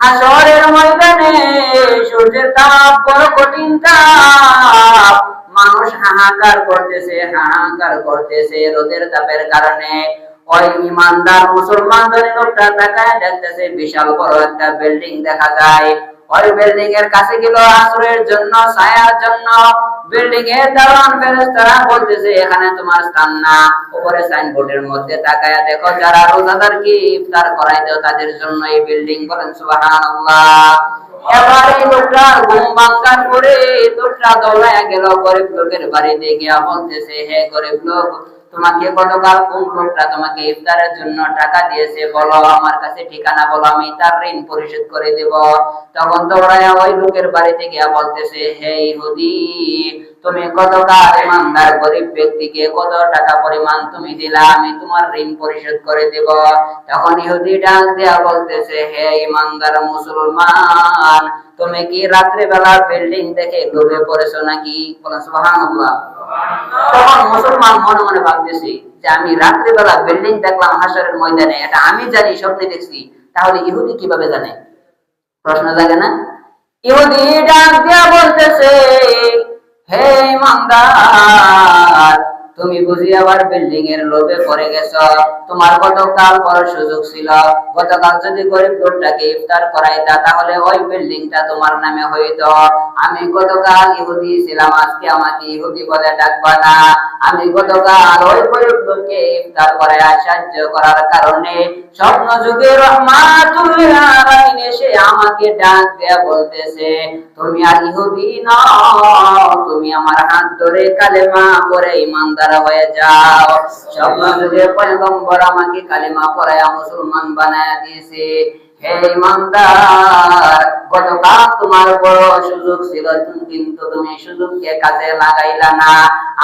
হাসরের ময়দানে সূর্যের তাপ বড় কঠিন তাপ, মানুষ হাহাকার করতেছে রোদের তাপের কারণে। ওই ইমানদার মুসলমান ধনী লোকটা তাকায় দেখতেছে বিশাল বড় একটা বিল্ডিং দেখা যায়। ওই বিল্ডিং এর কাছে গেল আশ্রয়ের জন্য, ছায়ার জন্য। বিল্ডিং এর দারোয়ান ফেরেশতারা বলতেছে এখানে তোমার স্থান না। উপরে সাইনবোর্ডের মধ্যে তাকায়া দেখো যারা রোজাদারকে ইফতার করায় দাও তাদের জন্য এই বিল্ডিং। বলেন সুবহানাল্লাহ। এবার এই লোকটা ঘুম ভাঙার পরে লোকটা দৌড়ায়া গেল গরিব লোকের বাড়িতে গিয়া বলতেছে, হে গরিব লোক, তোমাকে গতকাল কোন লোকটা তোমাকে ইফতারের জন্য টাকা দিয়েছে বলো, আমার কাছে ঠিকানা বলো, আমি তার ঋণ পরিশোধ করে দেব। তখন দৌড়ায়া ওই লোকের বাড়িতে গিয়া বলতেছে, হে ইহুদি, তুমি গতকাল ইমানদার গরিব ব্যক্তিকে কত টাকা পরিমাণ তুমি দিলা, আমি তোমার ঋণ পরিশোধ করে দেব। তখন ইহুদি ডাক দেয়া বলতেছে, হে ইমানদার মুসলমান, তুমি কি রাত্রে বেলা বিল্ডিং দেখে লোভে পড়েছো নাকি? বলেন সুবহানাল্লাহ। তখন মুসলমান মনে মনে ভাবতেছে যে আমি রাত্রে বেলা বিল্ডিং দেখলাম হাসরের ময়দানে, এটা আমি জানি, স্বপ্নে দেখছি, তাহলে ইহুদি কিভাবে জানে? প্রশ্ন জাগে না? ইহুদি ডাক দিয়া বলতেছে, হে ইমানদার, তুমি বুঝি আবার বিল্ডিং এর লোভে পড়ে গেছো? তোমার গতকাল বড় সুযোগ ছিল, গতকাল যদি গরিব লোকটাকে ইফতার করাইতা তাহলে ওই বিল্ডিংটা তোমার নামে হইতো। আমি গতকাল ইহুদি ছিলাম, আজকে আমাকে ইহুদি বলে ডাকবা না। আমি গতকাল ওই গরিব লোককে ইফতার করায় সাহায্য করার কারণে স্বপ্ন যুগে রহমাতুল লিল আলামিন এসে আমাকে ডাক দেয়া বলতেছে, তুমি আর ইহুদি নও, তুমি আমার হাত ধরে কালেমা পড়ে ইমানদার হয়ে যাও। স্বপ্ন যুগে পয়গম্বর আমাকে কালেমা পড়ায়া মুসলমান বানায়া দিয়েছে। হে ইমানদার, গতকাল তোমার বড় সুযোগ ছিল, কিন্তু তুমি সুযোগকে কাজে লাগাইলা না।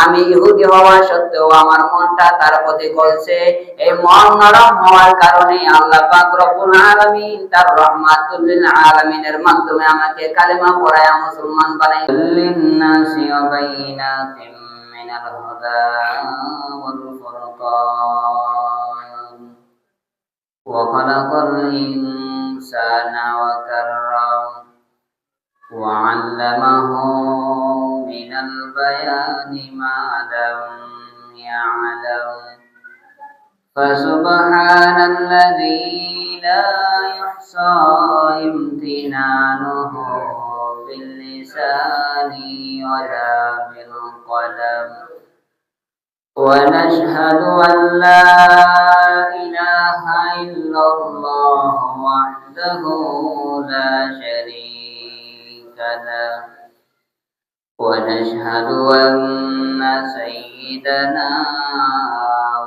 আমি ইহুদি হওয়া সত্ত্বেও আমার মনটা তার প্রতি গলছে। এই মন নরম হওয়ার কারণে আল্লাহ পাক রব্বুল আলামিন তার রহমাতুল লিল আলামিনের মাধ্যমে আমাকে কালেমা পড়ায়া মুসলমান বানাই। লিন্নাসি ওয়া বাইনাতিন মিনাল হুদা ওয়াল ফুরকান ওয়া খালাকাল ইনসানা ওয়া কাররাম ওয়া আল্লামাহু মিনাল বায়ানি মা লাম ইয়ালাম। فسبحان الذي لا يحصى امتنانه باللسان ولا بالقلم. ونشهد أن لا إله إلا الله وحده لا شريك له. ونشهد أن سيدنا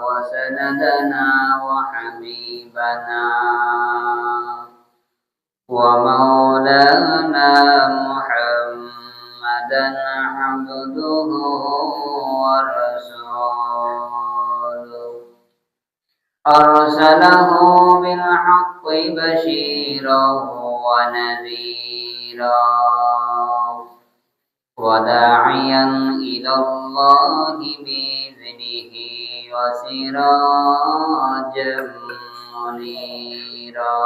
وسندنا وحبيبنا ومولانا محمدا عبده ورسوله أرسله بالحق بشيرا ونذيرا وداعيا إلى الله بإذنه وسراجا منيرا.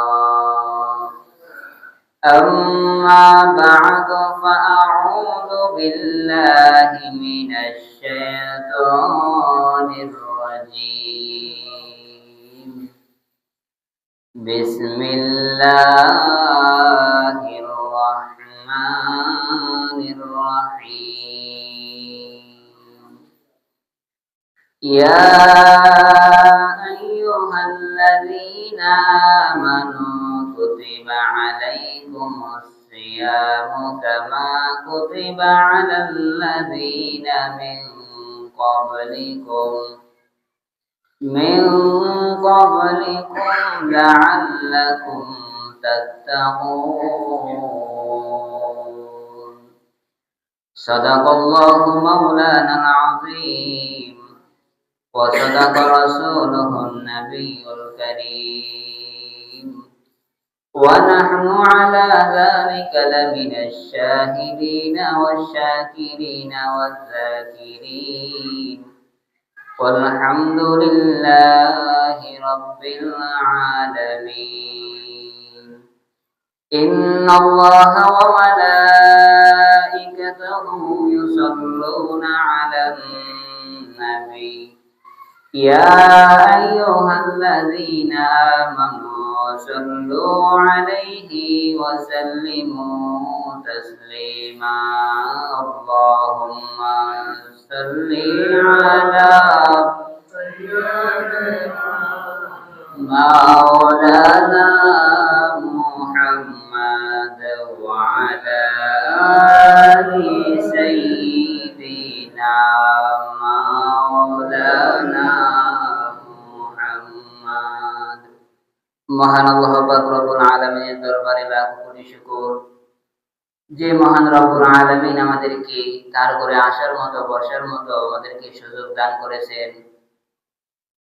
أما بعد فأعوذ بالله من الشيطان الرجيم. بسم الله الرحمن الرحيم. يا أيها الذين آمنوا كتب عليكم الصيام كما كتب على الذين من قبلكم لعلكم تتقون. صدق الله مولانا العظيم وصدق رسوله النبي الكريم ونحن على ذلك لمن الشاهدين والشاكرين والذاكرين والحمد لله رب العالمين. ইন্নাল্লাহা ওয়া মালাইকাতাহু ইউসাল্লুনা আলান নাবী ইয়া আইয়ুহাল্লাযীনা আমানু সাল্লু আলাইহি ওয়া সাল্লিমু তাসলিমা আল্লাহুম্মা সাল্লি আলা মাওলানা মুহাম্মাদ ওয়া আলা আলি সাইয়্যিদিনা মাওলানা মুহাম্মাদ। মহান আল্লাহ পাক রব্বুল আলামিনের দরবারে লাখ কোটি শুকর, যে মহান রব্বুল আলামিন আমাদেরকে তার ঘরে আসার মতো বসার মতো আমাদেরকে সুযোগ দান করেছেন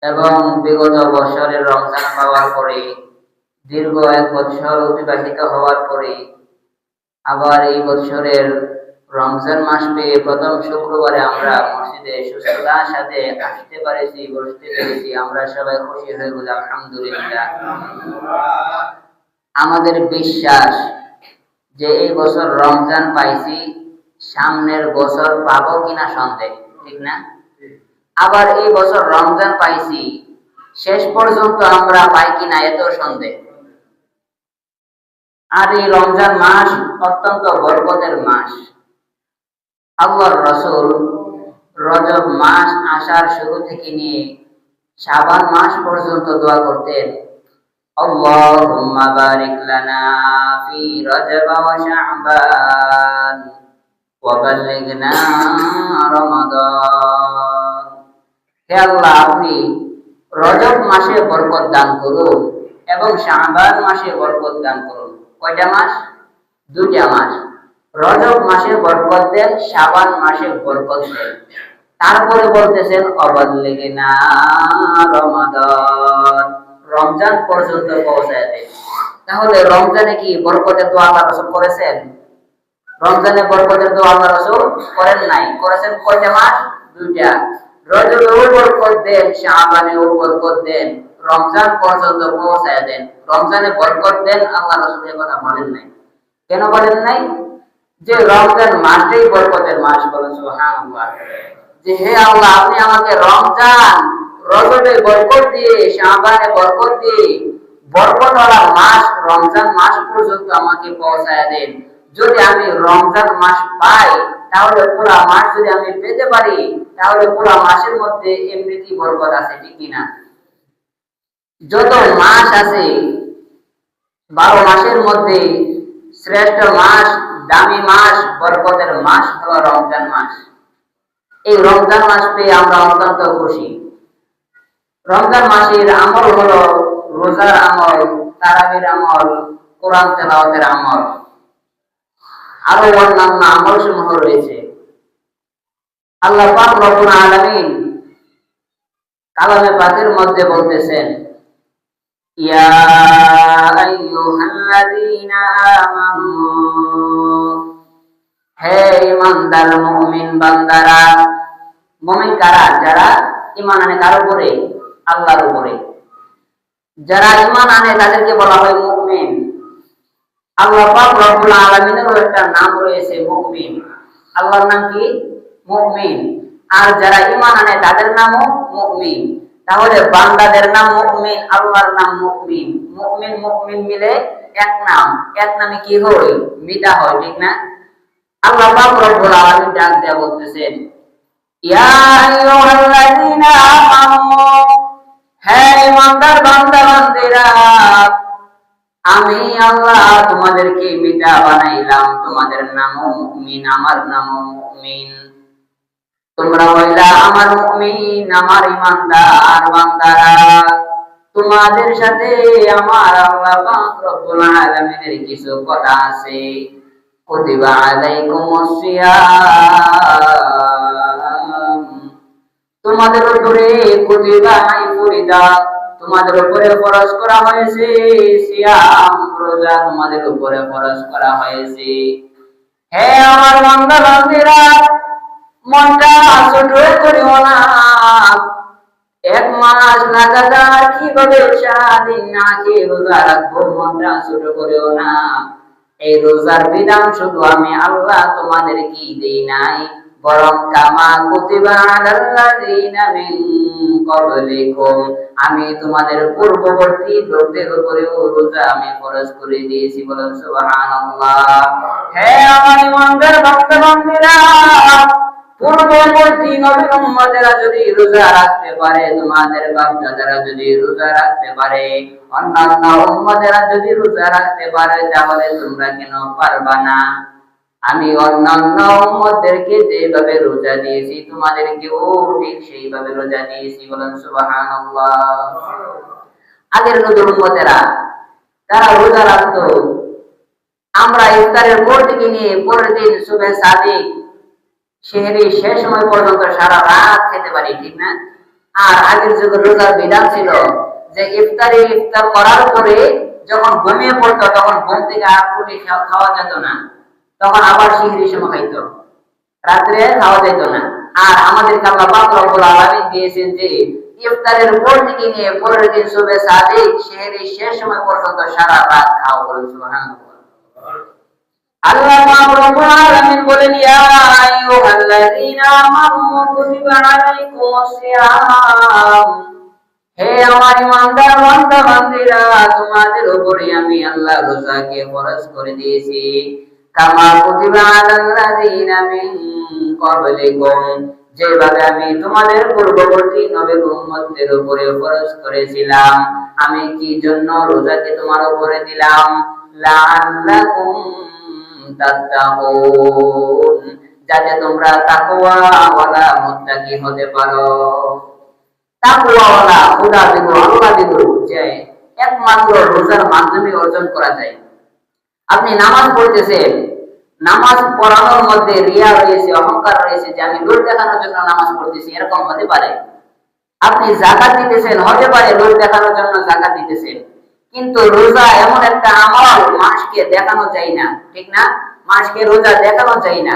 এবং বিগত বছরের রমজান পাওয়ার পরে দীর্ঘ 1 বছর অতিবাহিত হওয়ার পরে আবার এই বছরের রমজান মাস পেয়ে প্রথম শুক্রবারে আমরা মসজিদে সুস্থতার সাথে আসতে পেরেছি, বসতে পেরেছি। আমরা সবাই খুশি হয়ে বলি আলহামদুলিল্লাহ। আমাদের বিশ্বাস যে এই বছর রমজান পাইছি, সামনের বছর পাবো কিনা সন্দেহ, ঠিক না? আবার এই বছর রমজান পাইছি, শেষ পর্যন্ত আমরা পাই কিনা এত সন্দেহ। আর এই রমজান মাস অত্যন্ত বরকতের মাস। আল্লাহর রাসূল রজব মাস আসার শুরু থেকে নিয়ে শাবান মাস পর্যন্ত দোয়া করতেন, আল্লাহুম্মা বারিক লানা ফি রজব ওয়া শাবান ওয়া বাল্লিগনা রমাদান। হে আল্লাহ, আপনি রজব মাসে বরকত দান করুন এবং শাবান মাসে বরকত দান করুন। কয়টা মাস? 2টা মাস। রজব মাসে বরকত দেন, শাবান মাসে বরকত দেন। তারপরে বলতেছেন অবাল্লিগনা রমাদান, রমজান পর্যন্ত পৌঁছায় দেন। তাহলে রমজানে কি বরকতের দোয়া আল্লাহ রাসূল করেছেন? রমজানে বরকতের দোয়া আল্লাহ রাসূল করেন নাই। করেছেন কয়টা মাস? 2টা। রজবেও বরকত দেন, শাবানেও বরকত দেন, রমজান পর্যন্ত পৌঁছায় দেন। রমজানে বরকত দেন, আল্লাহ রাসূল এই কথা বলেন নাই। কেন বলেন নাই? যে রমজান মাসটাই বরকতের মাস। বলেন সুবহানাল্লাহ। যে হে আল্লাহ, আপনি আমাকে রমজান, রজবে বরকত দিয়ে, শাবানে বরকত দিয়ে, বরকতওয়ালা মাস রমজান মাস পর্যন্ত আমাকে পৌঁছায় দেন। যদি আমি রমজান মাস পাই, তাহলে পুরো মাস যদি আমি পেতে পারি, তাহলে পুরো মাসের মধ্যে এমনিতেই বরকত আছে, ঠিক কিনা? যত মাস আছে 12 মাসের মধ্যে শ্রেষ্ঠ মাস, দামি মাস, বরকতের মাস হলো রমজান মাস। এই রমজান মাস পেয়ে আমরা অত্যন্ত খুশি। রমজান মাসের আমল হলো রোজার আমল, তারাবির আমল, কোরআন তেলাওয়াতের আমল, আরো অন্যান্য আমল সমূহ রয়েছে। আল্লাহ পাক রব্বুল আলামিন কালামে পাকের মধ্যে বলতেছেন, ইয়া আইয়ুহাল্লাযীনা আমানু, হে ঈমানদার মুমিন বান্দারা। মুমিন কারা? যারা ঈমান আনে কার উপরে? আল্লাহর উপরে। যারা ঈমান আনে তাদেরকে বলা হয় মুমিন। আল্লাহ পাক রব্বুল আলামিনের একটা নাম রয়েছে মুমিন। আল্লাহর নাম কি? মুমিন। আর যারা ঈমান আনে তাদের নামও মুমিন। তাহলে বান্দাদের নাম মুমিন, আল্লাহর নাম মুমিন। মুমিন মুমিন মিলে এক নাম। এক নামে কি হয়? মিটা হয়, ঠিক না? আল্লাহ পাক রব্বুল আলামিন ডাক দেয়া বলতেছেন, ইয়া আইয়ুহাল্লাযীনা আমানু, হে ঈমানদার বান্দা বান্দীরা, আমি আল্লাহ তোমাদেরকে মিটা বানাইলাম, তোমাদের নামও মুমিন, আমার নামও মুমিন। তোমরা হইলা আমার মুমিন, আমার ঈমানদার বান্দারা। তোমাদের সাথে আমার আল্লাহ পাক রব্বুল আলামিনের কিছু কথা আছে। কুতিবা আলাইকুমুস সিয়াম, তোমাদের উপরে কুতিবা আই ফরিদা, তোমাদের উপরে ফরজ করা হয়েছে সিয়াম, রোজা তোমাদের উপরে ফরজ করা হয়েছে। হে আমার বান্দা বান্দীরা, মনটা ছোট করিও না। এক মাস লাগাতার কিভাবে সারাদিন না খেয়ে রোজা রাখবো, মনটা ছোট করেও না। এই রোজার বিধান শুধু আমি আল্লাহ তোমাদের কি দেই নাই, বরং কামা কুতিবা আলাল্লাযিনা মিন ক্বাবলিকুম, আমি তোমাদের পূর্ববর্তী লোকদের উপরেও রোজা আমি ফরজ করে দিয়েছি। বলেন সুবহানাল্লাহ। হে আমার ইমানদার বান্দা-বান্দীরা, পূর্ববর্তী নবীর উম্মতেরা যদি রোজা রাখতে পারে, তোমাদের বাপ-দাদারা যদি রোজা রাখতে পারে, অন্যান্য উম্মতেরা যদি রোজা রাখতে পারে, তাহলে তোমরা কেন পারবা না? আমি অন্যান্য উম্মতদেরকে যেভাবে রোজা দিয়েছি, তোমাদেরকেও ঠিক সেইভাবে রোজা দিয়েছি। বলেন সুবহানাল্লাহ। আগের নবীর উম্মতেরা তারা রোজা রাখতো, আমরা ইফতারের পর থেকে নিয়ে পরের দিন সুবহে সাদিক সেহরি শেষ সময় পর্যন্ত সারা রাত খেতে পারি, ঠিক না? আর আগের যুগে রোজার বিধান ছিল যে ইফতার করার পরে যখন ঘুমিয়ে পড়তো, তখন ঘুম থেকে আর উঠে খাওয়া যেত না, তখন আবার সেহরি সময় খাইতো, রাত্রে খাওয়া যেত না। আর আমাদেরকে আল্লাহ পাক রব্বুল আলামিন দিয়েছেন যে ইফতারের পর থেকে নিয়ে পরের দিন সুবহে সাদিক সেহরি শেষ সময় পর্যন্ত সারা রাত খাও। বলেন সুবহানাল্লাহ। আল্লাহ পাক রব্বুল আলামিন বলেন, ইয়া আইয়ুহাল্লাযীনা আমানু কুতিবা আলাইকুমুস সিয়াম, হে আমার ইমানদার বান্দা-বান্দীরা, তোমাদের উপরে আমি আল্লাহ রোজাকে ফরজ করে দিয়েছি, কামা কুতিবা আলাল্লাযীনা মিন ক্বাবলিকুম, যেভাবে আমি তোমাদের পূর্ববর্তী নবীর উম্মতদের উপরে ফরজ করেছিলাম। আমি কি জন্য রোজাকে তোমার উপরে দিলাম? লাআল্লাকুম তাত্তাকুন, যাতে তোমরা তাকওয়াওয়ালা মুত্তাকি হতে পারো। তাকওয়াওয়ালা, খোদাবিদু, আল্লাহবিদু যে একমাত্র রোজার মাধ্যমে অর্জন করা যায়। আপনি নামাজ পড়তেছেন, নামাজ পড়ানোর মধ্যে রিয়া রয়েছে, অহংকার রয়েছে, যে আমি লোক দেখানোর জন্য নামাজ পড়তেছি, এরকম হতে পারে। আপনি যাকাত দিতেছেন, হতে পারে লোক দেখানোর জন্য যাকাত দিতেছেন, কিন্তু রোজা এমন একটা আমল মানুষকে দেখানো যায় না, ঠিক না? মানুষকে রোজা দেখানো যায় না।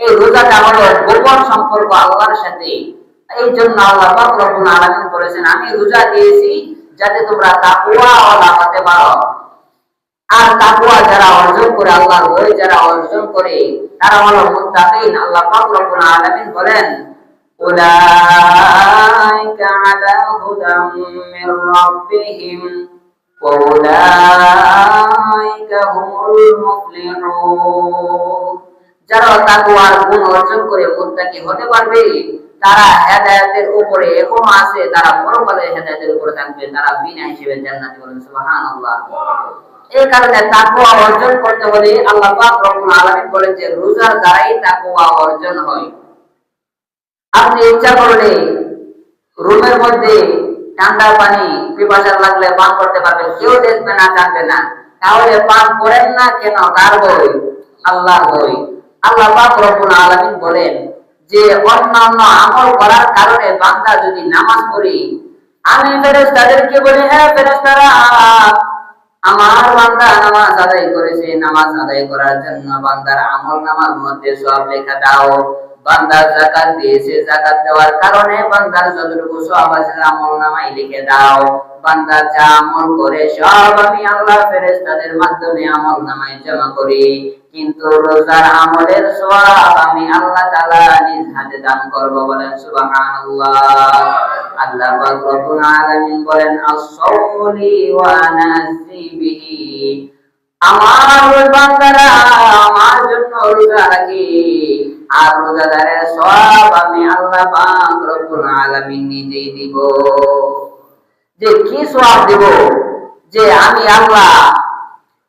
এই রোজাটা হলো গোপন সম্পর্ক আল্লাহর সাথে। এই জন্য আল্লাহ পাক রব্বুল আলামিন বলেছেন, আমি রোজা দিয়েছি যাতে তোমরা তাকওয়াওয়ালা হতে পারো। আর তাকওয়া যারা অর্জন করে, আল্লাহর ভয় যারা অর্জন করে, তারা হলো মুত্তাকিন। আল্লাহ পাক রব্বুল আলামিন বলেন, উলাইকা আলা হুদাম মির রাব্বিহিম ওয়া উলাইকা হুমুল মুফলিহুন, যারা তাকওয়ার গুণ অর্জন করে মুত্তাকি হতে পারবে, তারা হেদায়েতের উপরে এখনো আছে, তারা পরকালে হেদায়েতের উপরে থাকবে, তারা বিনা হিসেবে জান্নাতে। বলেন সুবহানাল্লাহ। এই কারণে তাকওয়া অর্জন করতে হলে আল্লাহ পাক রব্বুল আলামিন বলেন যে রোজার দ্বারাই তাকওয়া অর্জন হয়। আপনি ইচ্ছা করলে রুমের মধ্যে ঠান্ডা পানি পিপাসা লাগলে পান করতে পারবেন, কেউ দেখবে না, জানবে না। তাহলে পান করেন না কেন? কার ভয়? আল্লাহর ভয়। আল্লাহ পাক রব্বুল আলামিন বলেন যে অন্যান্য আমল করার কারণে বান্দা যদি নামাজ পড়ে, আমি ফেরেশতাদেরকে বলি, হ্যাঁ ফেরেশতারা, আমার বান্দা নামাজ আদায় করেছে, নামাজ আদায় করার জন্য বান্দার আমলনামার মধ্যে সওয়াব লেখা দাও। বান্দা যাকাত দিয়েছে, যাকাত দেওয়ার কারণে বান্দার যতটুকু সওয়াব আছে আমলনামায় লিখে দাও। বান্দা যা আমল করে সব আমি আল্লাহ ফেরেশতাদের মাধ্যমে আমলনামায় জমা করি, কিন্তু রোজার আমলের সওয়াব আমি আল্লাহ তাআলা নিজ হাতে দান করব। বলেন সুবহানাল্লাহ। আল্লাহ পাক রব্বুল আলামিন বলেন, আস-সাওমু লি ওয়া আনা আজজি বিহি, আমার বান্দারা আমার জন্য রোজা রাখে, আর রোজাদারের সওয়াব আমি আল্লাহ পাক রব্বুল আলামিন নিজেই দিব। যে কি সওয়াব দেব? যে আমি আল্লাহ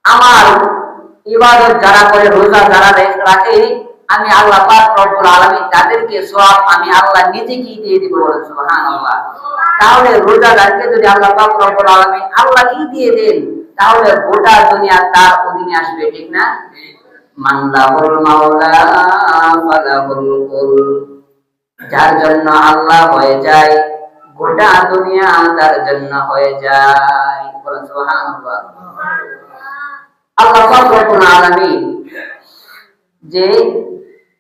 আমার ইবাদত যারা করে, রোজা যারা রাখে, আমি আল্লাহ পাক রব্বুল আলামিন তাদেরকে সওয়াব আমি আল্লাহ নিজে কি দিয়ে দিব। বলেন সুবহানাল্লাহ। তাহলে রোজাদারকে যদি আল্লাহ পাক রব্বুল আলামিন আল্লাহ কি দিয়ে দেন, তাহলে গোটা দুনিয়া তার অধীনে আসবে, ঠিক না? মান লাহুল মাওলা ফালাহুল কুল, যার জন্য আল্লাহ হয়ে যায়, গোটা দুনিয়া তার জন্য হয়ে যায়। বলেন সুবহানাল্লাহ। আল্লাহ পাক রব্বুল আলামিন যে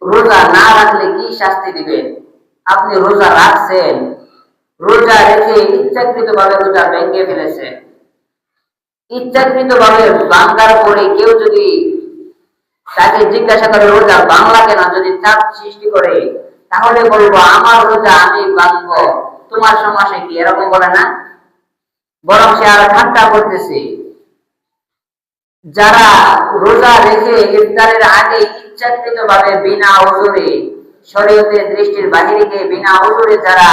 রোজা না রাখলে কি শাস্তি দিবেন? আপনি রোজা রাখছেন, রোজা রেখে ইচ্ছাকৃতভাবে রোজা ভেঙে ফেলেছে। ইচ্ছাকৃতভাবে ভাঙার পরে কেউ যদি তাকে জিজ্ঞাসা করে রোজা বাংলা কেন, যদি চাপ সৃষ্টি করে, তাহলে বলবো আমার রোজা আমি ভাঙবো, তোমার সমস্যা কি, এরকম বলে না, বরং সে আর ঠাট্টা করতেছে। যারা রোজা রেখে ইফতারের আগে ইচ্ছাকৃতভাবে বিনা ওজরে, শরীয়তের দৃষ্টির বাহিরে গিয়ে বিনা ওজরে যারা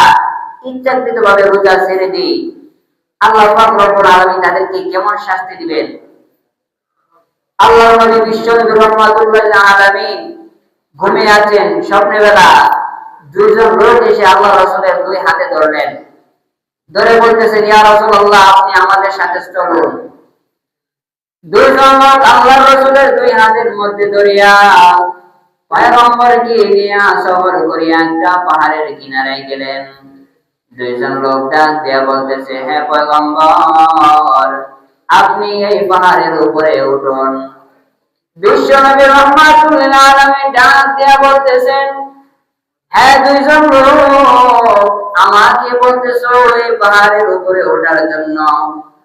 ইচ্ছাকৃতভাবে রোজা ছেড়ে দেয়, আল্লাহ পাক রব্বুল আলামিন তাদেরকে কেমন শাস্তি দিবেন। আল্লাহর নবী বিশ্বনবী রাহমাতুল্লাহ আলামিন ঘুমিয়ে আছেন, স্বপ্নে বেলা দুইজন লোক এসে আল্লাহ রাসূলের দুই হাতে ধরলেন, ধরে বলতেছেন ইয়া রাসূলুল্লাহ আপনি আমাদের সাথে চলুন। দুইজন লোক আল্লাহর রাসূলের দুই হাতের মধ্যে ধরিয়া পয়গম্বরকে নিয়ে সফর করিয়া একটা পাহাড়ের কিনারায় গেলেন। দুইজন লোক ডাক দিয়া বলতেছে হে পয়গম্বর আপনি এই পাহাড়ের উপরে উঠুন। বিশ্বনবী রাহমাতুল্লিল আলামিন ডাক দিয়া বলতেছেন হ্যাঁ দুইজন লোক আমাকে বলতেছো এই পাহাড়ের উপরে ওঠার জন্য,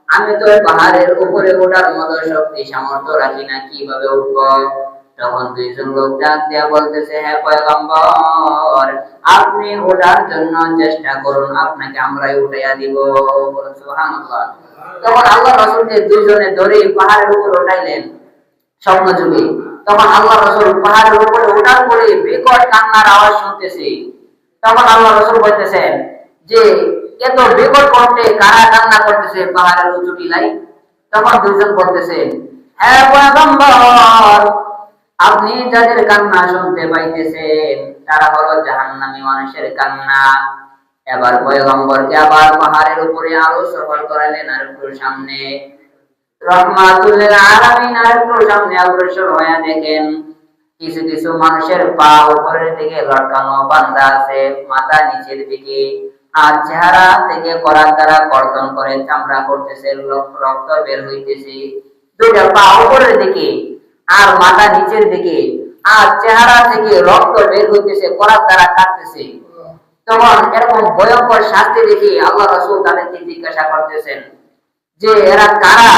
আমি তো এই পাহাড়ের উপরে ওঠার মতো শক্তি সামর্থ্য রাখি না, কিভাবে উঠবো? তখন দুইজন লোক ডাক দিয়া বলতেছে হ্যাঁ পয়গম্বর আপনি ওঠার জন্য চেষ্টা করুন, আপনাকে আমরাই উঠাইয়া দিব। সুবহানাল্লাহ। তখন আল্লাহ রাসূলকে দুইজনে ধরে পাহাড়ের উপর উঠাইলেন স্বপ্ন যুগে। তখন আল্লাহ রাসূল পাহাড়ের উপরে ওঠার পরে বিকট কান্নার আওয়াজ শুনতেছে। তখন আল্লাহ রাসূল বলতেছেন যে এত বিকট কণ্ঠে কারা কান্না করতেছে পাহাড়ের উঁচু টিলায়? তখন দুইজন বলতেছে হ্যাঁ পয়গম্বর আপনি যাদের কান্না শুনতে পাইতেছেন তারা হলো জাহান্নামী মানুষের কান্না। এবার পয়গম্বরকে আবার পাহাড়ের উপরে আরো সফর করালেন, আর একটু সামনে রহমাতুল্লিল আলামিন আর একটু সামনে অগ্রসর হয়ে দেখেন কিছু কিছু মানুষের পা উপরের দিকে লটকানো বাঁধা আছে, মাথা নিচের দিকে, আর চেহারা থেকে করার দ্বারা কর্তন করে চামড়া করতেছে, রক্ত বের হইতেছে। দুইটা পা উপরের দিকে আর মাথা নিচের দিকে, আর চেহারা থেকে রক্ত বের হইতেছে, করার দ্বারা কাটতেছে। তখন এরকম ভয়ঙ্কর শাস্তি দেখে আল্লাহ রাসূল তাদেরকে জিজ্ঞাসা করতেছেন যে এরা কারা,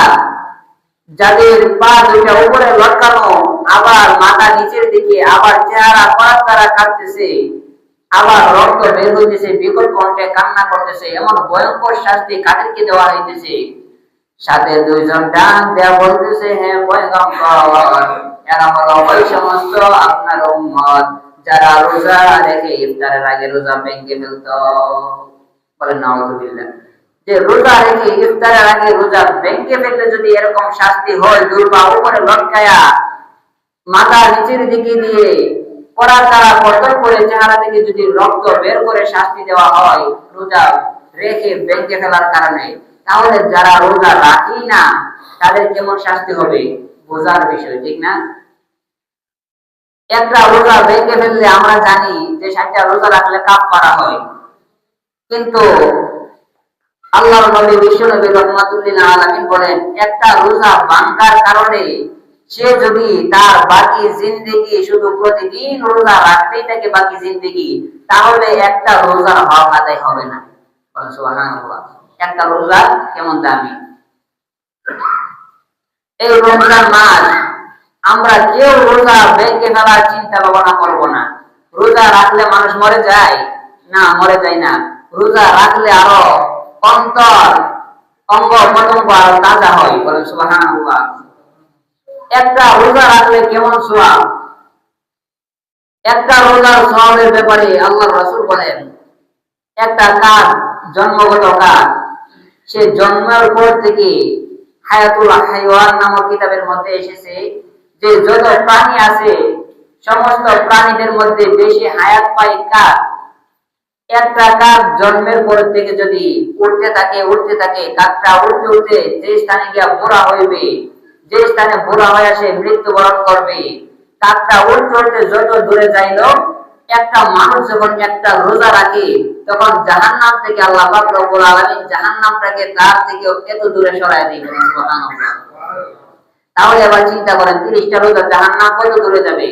যাদের পা দুইটা উপরে লটকানো, আবার মাথা নিচের দিকে, আবার চেহারা করার দ্বারা কাটতেছে, আবার রক্ত বের হইতেছে, বিকট কণ্ঠে কান্না করতেছে, এমন ভয়ঙ্কর শাস্তি কাদেরকে দেওয়া হইতেছে? সাথে দুইজন ডাক দেয়া বলতেছে হে পয়গম্বর এরা হলো ওই সমস্ত আপনার উম্মত যারা রোজা রেখে ইফতারের আগে রোজা ভেঙে ফেলতো। বলেন নাউযুবিল্লাহ। যে রোজা রেখে ইফতারের আগে রোজা ভেঙে ফেললে যদি এরকম শাস্তি হয়, দুই পা উপরে লটকায়া মাথা নিচের দিকে দিয়ে পরার দ্বারা কর্তন করে চেহারা থেকে যদি রক্ত বের করে শাস্তি দেওয়া হয় রোজা রেখে ভেঙে ফেলার কারণে, তাহলে যারা রোজা রাখি না তাদের কেমন শাস্তি হবে বোঝার বিষয়, ঠিক না? একটা রোজা ভেঙে ফেললে আমরা জানি যে 60টা রোজা রাখলে কাফারা হয়, কিন্তু আল্লাহর নবী বিশ্বনবী রাহমাতুল্লিল আলামিন বলেন একটা রোজা ভাঙার কারণে সে যদি তার বাকি জিন্দেগি শুধু প্রতিদিন রোজা রাখতেই থাকে বাকি জিন্দেগি, তাহলে একটা রোজার হক আদায় হবে না। সুবহানাল্লাহ। একটা রোজা কেমন দামি! এই রমজান মাস আমরা কেউ রোজা ভেঙে ফেলার চিন্তা ভাবনা করবো না। রোজা রাখলে মানুষ মরে যায় না? মরে যায় না। রোজা রাখলে আরো অন্তর অঙ্গ প্রত্যঙ্গ আরো তাজা হয়। বলেন সুবহানাল্লাহ। একটা রোজা রাখলে কেমন সওয়াব! একটা রোজার সওয়াবের ব্যাপারে আল্লাহর রাসূল বলেন একটা কাক, জন্মগত কাক, সে জন্মের পর থেকে হায়াতুল হাইওয়ান নামক কিতাবের মধ্যে এসেছে যে যত প্রাণী আছে সমস্ত প্রাণীদের মধ্যে বেশি হায়াত পায় কাক। একটা কাক জন্মের পর থেকে যদি উঠতে থাকে কাকটা উঠতে উঠতে যে স্থানে গিয়া বুড়া হইবে, যে স্থানে বুড়া হয়ে সে মৃত্যুবরণ করবে, কাকটা উঠতে উঠতে যত দূরে যাইল, একটা মানুষ যখন একটা রোজা রাখে তখন জাহান্নাম থেকে আল্লাহ পাক রব্বুল আলামিন জাহান্নামটাকে তার থেকে এত দূরে সরায় দিবেন। সুবহানাল্লাহ। তাহলে আবার চিন্তা করেন 30টা রোজা জাহান্নাম কত দূরে যাবে।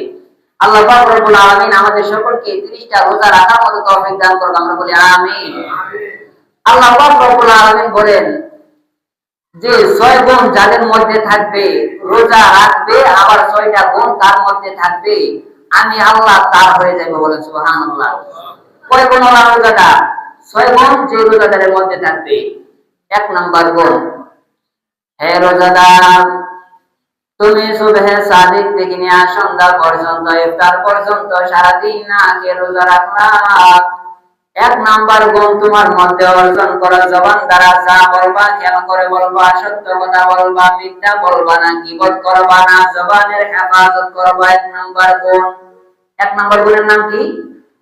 আল্লাহ পাক রব্বুল আলামিন আমাদের সকলকে 30টা রোজা রাখার মতো তৌফিক দান করুন, আমরা বলি আমিন। আল্লাহ পাক রব্বুল আলামিন বলেন যে 6 গুণ যাদের মধ্যে থাকবে, রোজা রাখবে, আবার 6টা গুণ তার মধ্যে থাকবে, আমি আল্লাহ তার হয়ে যাবে। বলেন সুবহানাল্লাহ। কয় গুণ হলো রোজাটা? 6 গুণ যে রোজাদারের মধ্যে থাকবে। 1 নাম্বার গুণ, হে রোজাদার, তুমি সুবহে সাদিক থেকে নিয়ে সন্ধ্যা পর্যন্ত, ইফতার পর্যন্ত সারাদিন না খেয়ে রোজা রাখলা। 1 নাম্বার গুণ তোমার মধ্যে অর্জন করা, জবান দ্বারা যা বলবা খেয়াল করে বলবা, সত্য কথা বলবা, মিথ্যা বলবা না, গীবত করবা না, জবানের হেফাজত করবা। 1 নাম্বার গুণ। 1 নাম্বার গুণের নাম কি?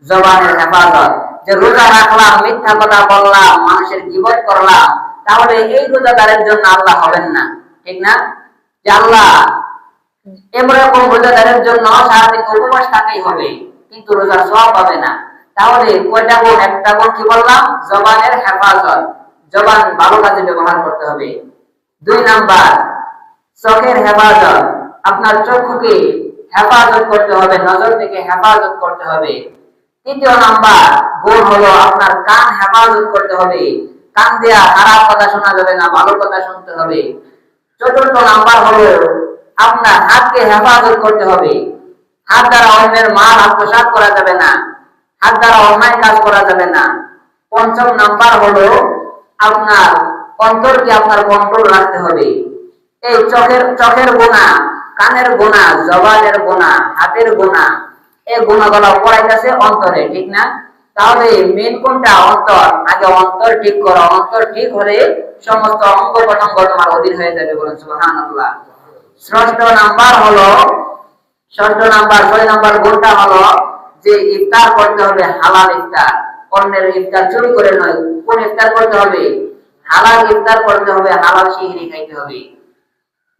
জবানের হেফাজত। যে রোজা রাখলাম, মিথ্যা কথা বললাম, মানুষের গীবত করলাম, তাহলে এই রোজাদারের জন্য আল্লাহ হবেন না, ঠিক না? যে আল্লাহ এরকম রোজাদারের জন্য সারাদিন উপবাস থাকাই হবে, কিন্তু রোজার সওয়াব পাবে না। তাহলে কয়টা গুণ? 1টা গুণ কি বললাম? জবানের হেফাজত, জবান ভালো কাজে ব্যবহার করতে হবে। 2 নাম্বার, চোখের হেফাজত, আপনার চক্ষুকে হেফাজত করতে হবে, নজর থেকে হেফাজত করতে হবে। 3 নাম্বার গুণ হলো আপনার কান হেফাজত করতে হবে, কান দিয়া খারাপ কথা শোনা যাবে না, ভালো কথা শুনতে হবে। 4 নাম্বার হলো আপনার হাতকে হেফাজত করতে হবে, হাত দ্বারা অন্যের মাল আত্মসাৎ করা যাবে না, হাত দ্বারা অন্যায় কাজ করা যাবে না। 5 নাম্বার হলো আপনার অন্তরকে আপনার কন্ট্রোল রাখতে হবে। এই চোখের গুনাহ, কানের গুনাহ, জবানের গুনাহ, হাতের গুনাহ, এই গুনাহগুলো পড়াইতেছে অন্তরে, ঠিক না? তাহলে মেন কোনটা? অন্তর। আগে অন্তর ঠিক করো, অন্তর ঠিক হলে সমস্ত অঙ্গ প্রত্যঙ্গ তোমার অধীন হয়ে যাবে। বলেন সুবহানাল্লাহ। 6 নাম্বার হলো, 6 নাম্বার গুণটা হলো যে ইফতার করতে হবে হালাল ইফতার, অন্যের ইফতার চুরি করে নয়। কোন ইফতার করতে হবে? হালাল ইফতার করতে হবে, হালাল সিহরি খাইতে হবে।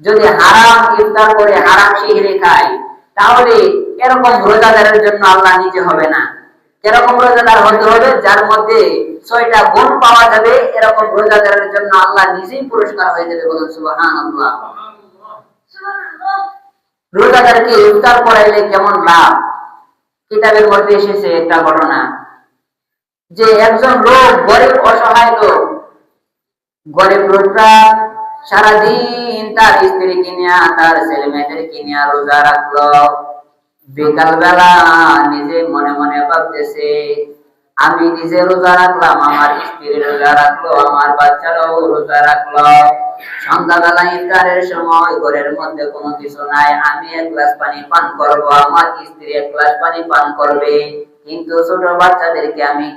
যদি হারাম ইফতার করে হারাম সিহরি খায়, তাহলে এরকম রোজাদারের জন্য আল্লাহ নিজে হবে না। এরকম রোজাদার হতে হবে যার মধ্যে 6টা গুণ পাওয়া যাবে, এরকম রোজাদারের জন্য আল্লাহ নিজেই পুরস্কার হয়ে যাবে। বলুন সুবহানাল্লাহ। রোজাদারকে ইফতার করাইলে কেমন লাভ? কিতাবের মধ্যে এসেছে একটা ঘটনা, যে একজন লোক, গরিব অসহায় লোক, গরিব লোকটা সারাদিন তার স্ত্রীকে নিয়ে, তার ছেলে মেয়েদেরকে নিয়ে রোজা রাখলো। বিকাল বেলা নিজে মনে মনে ভাবতেছে, আমি নিজে রোজা রাখলাম, আমার স্ত্রী রোজা রাখলো, আমার বাচ্চারাও রোজা রাখলো। সন্ধ্যাবেলা ইফতারের সময় ঘরের মধ্যে কোনো কিছু নাই, আমি 1 গ্লাস পানি পান করব, আমার স্ত্রী 1 গ্লাস পানি পান করবে, কিন্তু ছোট বাচ্চাদেরকে আমি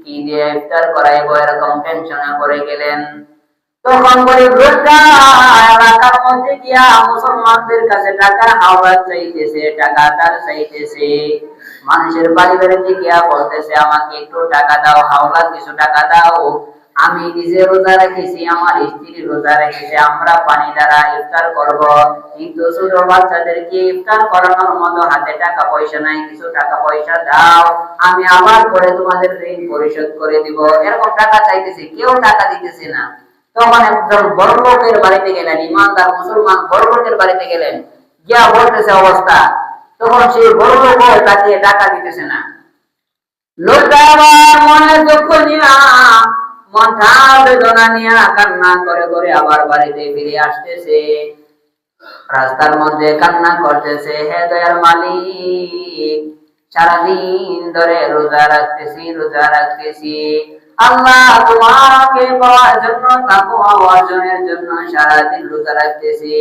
কি দিয়ে ইফতার করাইবো, এরকম টেনশনে পড়ে গেলেন। তখন গরিব লোকটা এলাকার মধ্যে গিয়া মুসলমানদের কাছে টাকা হাওলাত চাইতেছে, টাকা তার চাইতেছে। মানুষের বাড়ি বাড়িতে গিয়া বলতেছে, আমাকে একটু টাকা দাও, হাওলাত কিছু টাকা দাও, আমি নিজে রোজা রেখেছি, আমার স্ত্রী রোজা রেখেছে, আমরা পানি দ্বারা ইফতার করব, কিন্তু ছোট বাচ্চাদেরকে ইফতার করানোর মতো হাতে টাকা পয়সা নাই, কিছু টাকা পয়সা দাও, আমি আবার পরে তোমাদের ঋণ পরিশোধ করে দিব। এরকম টাকা চাইতেছে, কেউ টাকা দিতেছে না। তখন একজন বড় লোকের বাড়িতে গেলেন, ইমানদার মুসলমান বড় লোকের বাড়িতে গেলেন, গিয়া বলতেছে অবস্থা। তখন সেই বড় লোক তাকে টাকা দিতেছে না। লোকটা আবার মনে দুঃখ নিয়া, মনটা বেদনা নিয়া কান্না করে করে আবার বাড়িতে ফিরে আসতেছে। রাস্তার মধ্যে কান্না করতেছে, হে দয়ার মালিক, সারাদিন ধরে রোজা রাখতেছি, আল্লাহ তোমাকে পাওয়ার জন্য, তাকওয়া অর্জনের জন্য সারাদিন রোজা রাখতেছি।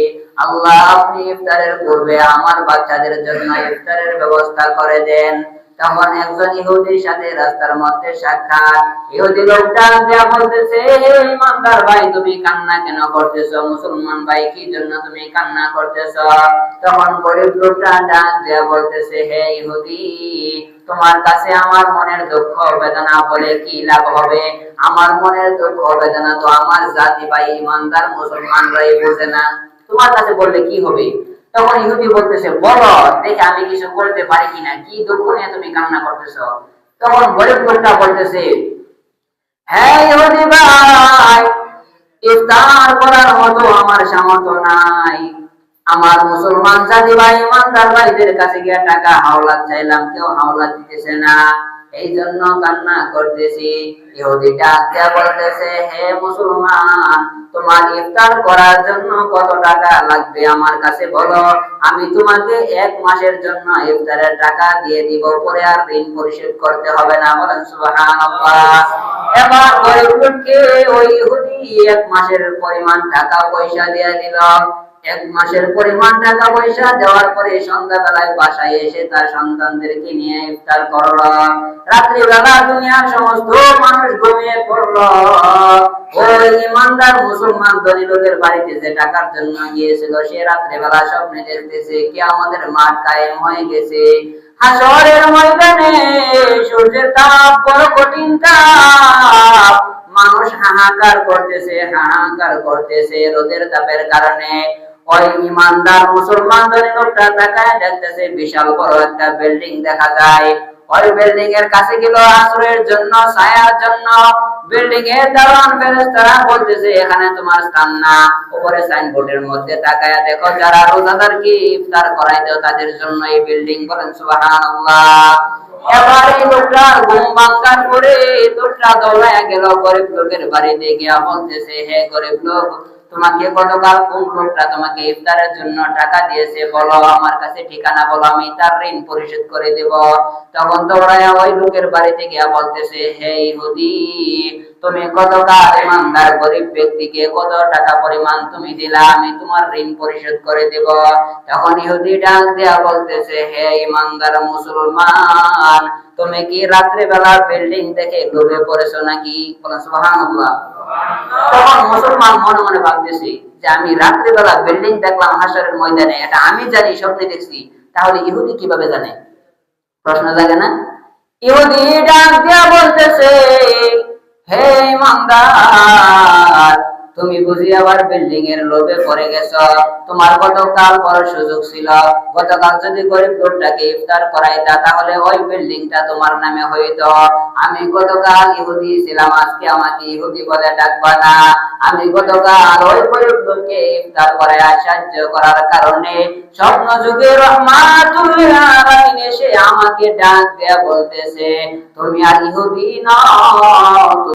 আল্লাহ আপনি ইফতারের পূর্বে আমার বাচ্চাদের জন্য ইফতারের ব্যবস্থা করে দেন। তখন একজন ইহুদির সাথে রাস্তার মধ্যে সাক্ষাৎ। ইহুদি লোকটা যা বলতেছে, হে ইমানদার ভাই, তুমি কান্না কেন করতেছো? মুসলমান ভাই, কি জন্য তুমি কান্না করতেছো? তখন গরিব লোকটা ডাক দিয়া বলতেছে, হে ইহুদি, তোমার কাছে আমার মনের দুঃখ বেদনা বলে কি লাভ হবে? আমার মনের দুঃখ বেদনা তো আমার জাতি ভাই ইমানদার মুসলমানরাই বোঝে না, তোমার কাছে বললে কি হবে? তখন ইহুদি বলতেছে, বলো দেখে আমি কিছু করতে পারি কিনা, কি দুঃখ নিয়ে তুমি কান্না করতেছো? তখন গরিব লোকটা বলতেছে, হ্যাঁ ইহুদি ভাই, ইফতার করার মতো আমার সামর্থ্য নাই, আমার মুসলমান জাতি ভাই ইমানদার ভাইদের কাছে গিয়ে টাকা হাওলাত চাইলাম, কেউ হাওলাত দিতেছে না। এই জন্য কান্না করতেছি। ইহুদি ডাক দিয়া বলতেছে, হে মুসলমান, তোমার ইফতার করার জন্য কত টাকা লাগবে আমার কাছে বলো, আমি তোমাকে 1 মাসের জন্য ইফতারের টাকা দিয়ে দিব, পরে আর ঋণ পরিশোধ করতে হবে না। বলেন সুবহানাল্লাহ। এবার গরিব লোককে ওই ইহুদি 1 মাসের পরিমাণ টাকা পয়সা দিয়ে দিল। 1 মাসের পরিমাণ টাকা পয়সা দেওয়ার পরে সন্ধ্যাবেলায় বাসায় এসে তার সন্তানদেরকে নিয়ে ইফতার করলো। রাত্রিবেলা দুনিয়ার সমস্ত মানুষ ঘুমিয়ে পড়লো। ওই ইমানদার মুসলমান ধনী লোকের বাড়িতে যে টাকার জন্য গিয়েছিল, সে রাত্রিবেলা স্বপ্নে দেখতেছে কিয়ামতের মাঠ কায়েম হয়ে গেছে। হাসরের ময়দানে সূর্যের তাপ বড় কঠিন তাপ, মানুষ হাহাকার করতেছে, হাহাকার করতেছে রোদের তাপের কারণে। ওই ইমানদার মুসলমান ধনী লোকটা তাকায় দেখতেছে বিশাল বড় একটা বিল্ডিং দেখা যায়। ওই বিল্ডিং এর কাছে গেল আশ্রয়ের জন্য, ছায়ার জন্য। বিল্ডিং এর দারোয়ান ফেরেশতারা বলতেছে, এখানে তোমার স্থান না। উপরে সাইনবোর্ডের মধ্যে তাকায় দেখো, যারা রোজাদারকে ইফতার করায় দাও তাদের জন্য এই বিল্ডিং। বলেন সুবহানাল্লাহ। এবার এই লোকটা ঘুম ভাঙার পরে লোকটা দৌড়ায় গেল গরিব লোকের বাড়িতে গিয়া বলতেছে, হে গরিব লোক, তোমাকে গতকাল কোন লোকটা তোমাকে ইফতারের জন্য টাকা দিয়েছে বলো, আমার কাছে ঠিকানা বলো, আমি তার ঋণ পরিশোধ করে দেব। তখন দৌড়ায় ওই লোকের বাড়িতে গিয়া বলতেছে, হে ইহুদি, তুমি গতকাল ইমানদার গরিব ব্যক্তিকে কত টাকা পরিমাণ তুমি দিলা, আমি তোমার ঋণ পরিশোধ করে দেব। তখন ইহুদি ডাক দিয়া বলতেছে, হে ইমানদার মুসলমান, তুমি কি রাত্রে বেলা বিল্ডিং দেখে লোভে পড়েছো নাকি? বলেন সুবহানাল্লাহ। তখন মুসলমান মনে মনে ভাবতেছি যে আমি রাত্রে বেলা বিল্ডিং দেখলাম হাসরের ময়দানে, এটা আমি জানি, স্বপ্নে দেখছি, তাহলে ইহুদি কিভাবে জানে? প্রশ্ন জাগে না? ইহুদি ডাক দিয়া বলতেছে, হে ইমানদার, তুমি বুঝি আবার বিল্ডিং এর লোভে পড়ে গেছো? তোমার গতকাল বড় সুযোগ ছিল, গতকাল যদি গরিব লোকটাকে ইফতার করাইতা তাহলে ওই বিল্ডিংটা তোমার নামে হইতো। আমি গতকাল ইহুদি ছিলাম, আজকে আমাকে ইহুদি বলে ডাকবা না। আমি গতকাল ওই গরিব লোককে ইফতার করায় সাহায্য করার কারণে স্বপ্ন যুগে রহমাতুল লিল আলামিন এসে আমাকে ডাক দেয়া বলতেছে, তুমি আর ইহুদি নও।